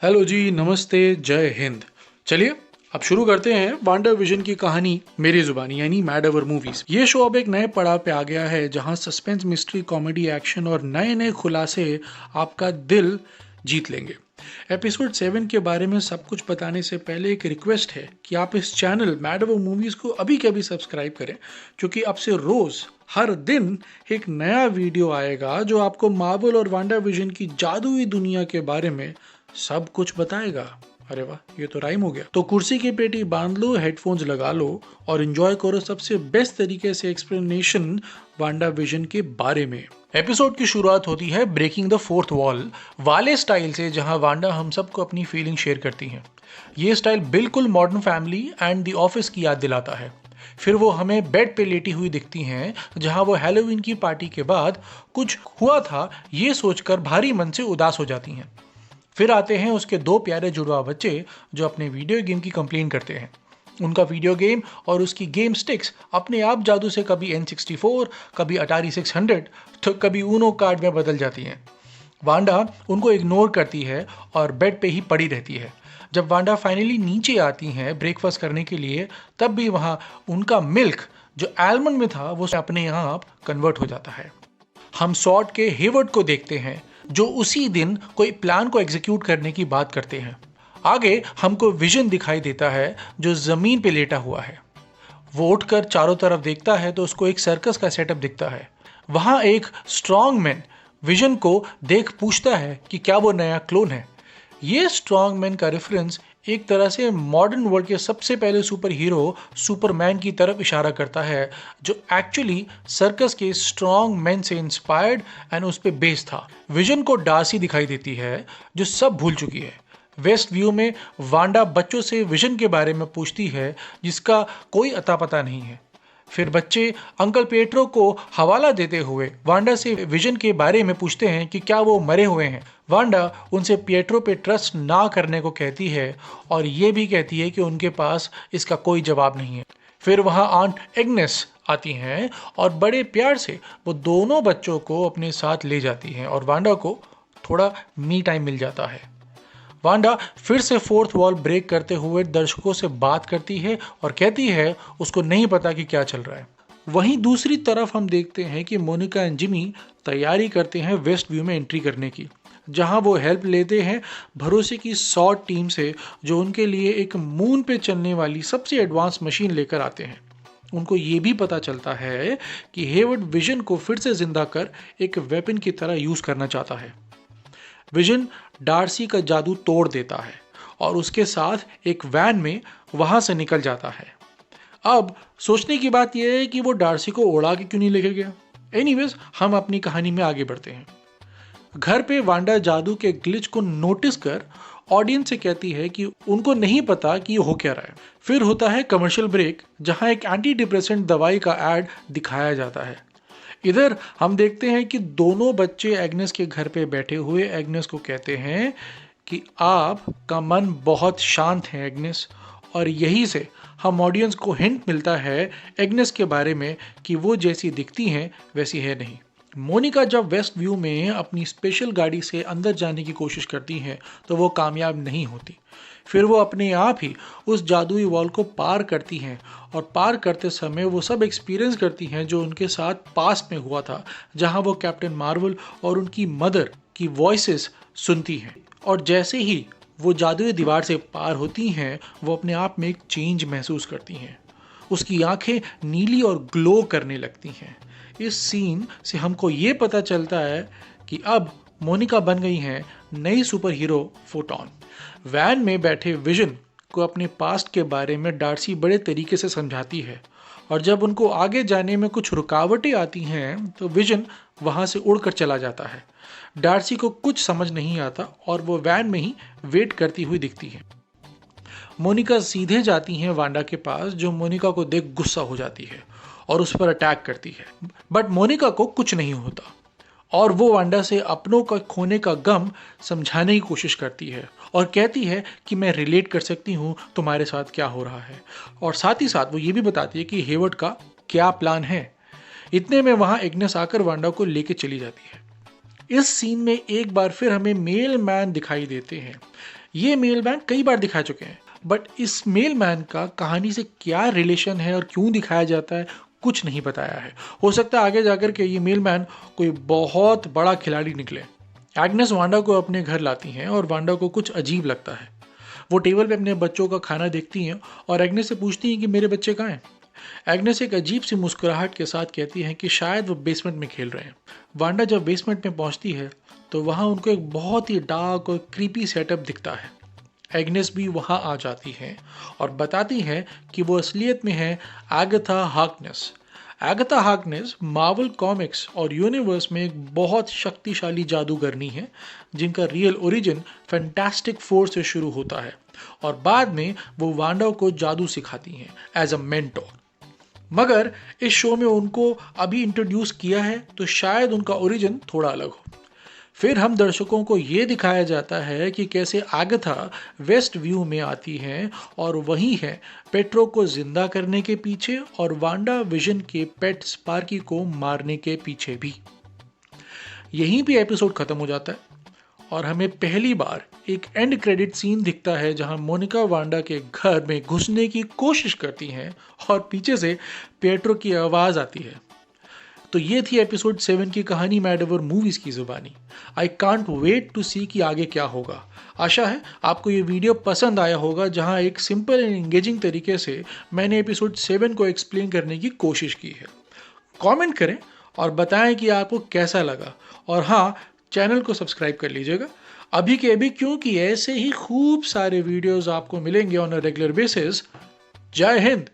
Hello जी, नमस्ते, जय हिंद। चलिए अब शुरू करते हैं वांडर विजन की कहानी मेरी जुबानी यानी मैड ओवर मूवीज। ये शो अब एक नए पड़ाव पे आ गया है जहां सस्पेंस, मिस्ट्री, कॉमेडी, एक्शन और नए नए खुलासे आपका दिल जीत लेंगे। एपिसोड 7 के बारे में सब कुछ बताने से पहले एक रिक्वेस्ट है कि आप इस चैनल मैड ओवर मूवीज को अभी के अभी सब्सक्राइब करें, क्योंकि अब से रोज हर दिन एक नया वीडियो आएगा जो आपको मार्वल और वांडा विजन की जादुई दुनिया के बारे में सब कुछ बताएगा। अरे वाह, ये तो राइम हो गया। तो कुर्सी की पेटी बांध लो, हेडफोन्स लगा लो और एंजॉय करो सबसे बेस्ट तरीके से एक्सप्लेनेशन वांडा विजन के बारे में। एपिसोड की शुरुआत होती है ब्रेकिंग द फोर्थ वॉल वाले स्टाइल से, जहां वांडा हम सबको अपनी फीलिंग शेयर करती हैं। ये स्टाइल बिल्कुल modern family and the office की याद दिलाता है। फिर वो हमें बेड पे लेटी हुई दिखती हैं, जहां वो हैलोवीन की पार्टी के बाद कुछ हुआ था ये सोचकर भारी मन से उदास हो जाती हैं। फिर आते हैं उसके दो प्यारे जुड़वा बच्चे जो अपने वीडियो गेम की कंप्लेन करते हैं। उनका वीडियो गेम और उसकी गेम स्टिक्स अपने आप जादू से कभी N64, कभी अटारी 600 तो कभी ऊनो कार्ड में बदल जाती हैं। वांडा उनको इग्नोर करती है और बेड पे ही पड़ी रहती है। जब वांडा फाइनली नीचे आती हैं ब्रेकफास्ट करने के लिए, तब भी वहाँ उनका मिल्क जो आलमंड में था वो अपने आप कन्वर्ट हो जाता है। हम सॉर्ड के हेवर्ड को देखते हैं जो उसी दिन कोई प्लान को एग्जीक्यूट करने की बात करते हैं। आगे हमको विजन दिखाई देता है जो जमीन पे लेटा हुआ है। वो उठकर चारों तरफ देखता है तो उसको एक सर्कस का सेटअप दिखता है। वहां एक स्ट्रॉन्ग मैन विजन को देख पूछता है कि क्या वो नया क्लोन है। ये स्ट्रॉन्ग मैन का रेफरेंस एक तरह से मॉडर्न वर्ल्ड के सबसे पहले सुपर हीरो सुपरमैन की तरफ इशारा करता है, जो एक्चुअली सर्कस के स्ट्रॉन्ग मैन से इंस्पायर्ड एंड उस पर बेस्ड था। विजन को डार्सी दिखाई देती है जो सब भूल चुकी है। वेस्ट व्यू में वांडा बच्चों से विजन के बारे में पूछती है जिसका कोई अता पता नहीं है। फिर बच्चे अंकल पेट्रो को हवाला देते हुए वांडा से विजन के बारे में पूछते हैं कि क्या वो मरे हुए हैं। वांडा उनसे पिएट्रो पे ट्रस्ट ना करने को कहती है और ये भी कहती है कि उनके पास इसका कोई जवाब नहीं है। फिर वहाँ आंट एग्नेस आती हैं और बड़े प्यार से वो दोनों बच्चों को अपने साथ ले जाती हैं और वांडा को थोड़ा मी टाइम मिल जाता है। वांडा फिर से फोर्थ वॉल ब्रेक करते हुए दर्शकों से बात करती है और कहती है उसको नहीं पता कि क्या चल रहा है। वहीं दूसरी तरफ हम देखते हैं कि मोनिका एंड जिमी तैयारी करते हैं वेस्ट व्यू में एंट्री करने की, जहां वो हेल्प लेते हैं भरोसे की सॉर्ड टीम से जो उनके लिए एक मून पे चलने वाली सबसे एडवांस मशीन लेकर आते हैं। उनको ये भी पता चलता है कि हेवर्ड विजन को फिर से जिंदा कर एक वेपन की तरह यूज करना चाहता है। विजन डार्सी का जादू तोड़ देता है और उसके साथ एक वैन में वहां से निकल जाता है। अब सोचने की बात यह है कि वो डार्सी को उड़ा के क्यों नहीं लेके गया। एनीवेज, हम अपनी कहानी में आगे बढ़ते हैं। घर पे वांडा जादू के ग्लिच को नोटिस कर ऑडियंस से कहती है कि उनको नहीं पता कि ये हो क्या रहा है। फिर होता है कमर्शियल ब्रेक, जहां एक एंटी डिप्रेसेंट दवाई का एड दिखाया जाता है। इधर हम देखते हैं कि दोनों बच्चे एग्नेस के घर पे बैठे हुए एग्नेस को कहते हैं कि आपका मन बहुत शांत है एग्नेस, और यही से हम ऑडियंस को हिंट मिलता है एग्नेस के बारे में कि वो जैसी दिखती हैं वैसी है नहीं। मोनिका जब वेस्ट व्यू में अपनी स्पेशल गाड़ी से अंदर जाने की कोशिश करती हैं तो वो कामयाब नहीं होती। फिर वो अपने आप ही उस जादुई वॉल को पार करती हैं और पार करते समय वो सब एक्सपीरियंस करती हैं जो उनके साथ पास्ट में हुआ था, जहां वो कैप्टन मार्वल और उनकी मदर की वॉइसेस सुनती हैं। और जैसे ही वो जादुई दीवार से पार होती हैं, वो अपने आप में एक चेंज महसूस करती हैं। उसकी आंखें नीली और ग्लो करने लगती हैं। इस सीन से हमको ये पता चलता है कि अब मोनिका बन गई हैं नई सुपर हीरो फोटॉन। वैन में बैठे विजन को अपने पास्ट के बारे में डार्सी बड़े तरीके से समझाती है, और जब उनको आगे जाने में कुछ रुकावटें आती हैं तो विजन वहां से उड़कर चला जाता है। डार्सी को कुछ समझ नहीं आता और वो वैन में ही वेट करती हुई दिखती है। मोनिका सीधे जाती हैं वांडा के पास, जो मोनिका को देख गुस्सा हो जाती है और उस पर अटैक करती है। बट मोनिका को कुछ नहीं होता और वो वांडा से अपनों का खोने का गम समझाने की कोशिश करती है और कहती है कि मैं रिलेट कर सकती हूँ तुम्हारे साथ क्या हो रहा है, और साथ ही साथ वो ये भी बताती है कि हेवर्ड का क्या प्लान है। इतने में वहाँ एग्नेस आकर वांडा को लेके चली जाती है। इस सीन में एक बार फिर हमें मेल मैन दिखाई देते हैं। ये मेलमैन कई बार दिखा चुके हैं, बट इस मेलमैन का कहानी से क्या रिलेशन है और क्यों दिखाया जाता है कुछ नहीं बताया है। हो सकता है आगे जाकर के ये मेलमैन कोई बहुत बड़ा खिलाड़ी निकले। एग्नेस वांडा को अपने घर लाती हैं और वांडा को कुछ अजीब लगता है। वो टेबल पे अपने बच्चों का खाना देखती हैं और एग्नेस से पूछती हैं कि मेरे बच्चे कहाँ हैं। एग्नेस एक अजीब सी मुस्कुराहट के साथ कहती हैं कि शायद वो बेसमेंट में खेल रहे हैं। वांडा जब बेसमेंट में पहुंचती है तो वहां उनको एक बहुत ही डार्क और क्रीपी सेटअप दिखता है। एग्नेस भी वहां आ जाती हैं और बताती हैं कि वो असलियत में है Agatha Harkness. Agatha Harkness Marvel comics और यूनिवर्स में एक बहुत शक्तिशाली जादूगरनी है जिनका रियल ओरिजिन फैंटास्टिक फोर से शुरू होता है और बाद में वो वांडा को जादू सिखाती हैं एज अ मेंटोर। मगर इस शो में उनको अभी इंट्रोड्यूस किया है तो शायद उनका ओरिजिन थोड़ा अलग हो। फिर हम दर्शकों को ये दिखाया जाता है कि कैसे एगाथा वेस्ट व्यू में आती हैं और वही है पेट्रो को जिंदा करने के पीछे और वांडा विजन के पेट स्पार्की को मारने के पीछे भी। यहीं भी एपिसोड खत्म हो जाता है और हमें पहली बार एक एंड क्रेडिट सीन दिखता है जहां मोनिका वांडा के घर में घुसने की कोशिश करती हैं और पीछे से पेट्रो की आवाज आती है। तो ये थी एपिसोड 7 की कहानी मैड ओवर मूवीज की जुबानी। आई कांट वेट टू सी कि आगे क्या होगा। आशा है आपको ये वीडियो पसंद आया होगा जहां एक सिंपल एंड एंगेजिंग तरीके से मैंने एपिसोड 7 को एक्सप्लेन करने की कोशिश की है। कमेंट करें और बताएं कि आपको कैसा लगा और हाँ, चैनल को सब्सक्राइब कर लीजिएगा अभी के अभी, क्योंकि ऐसे ही खूब सारे वीडियोस आपको मिलेंगे ऑन अ रेगुलर बेसिस। जय हिंद।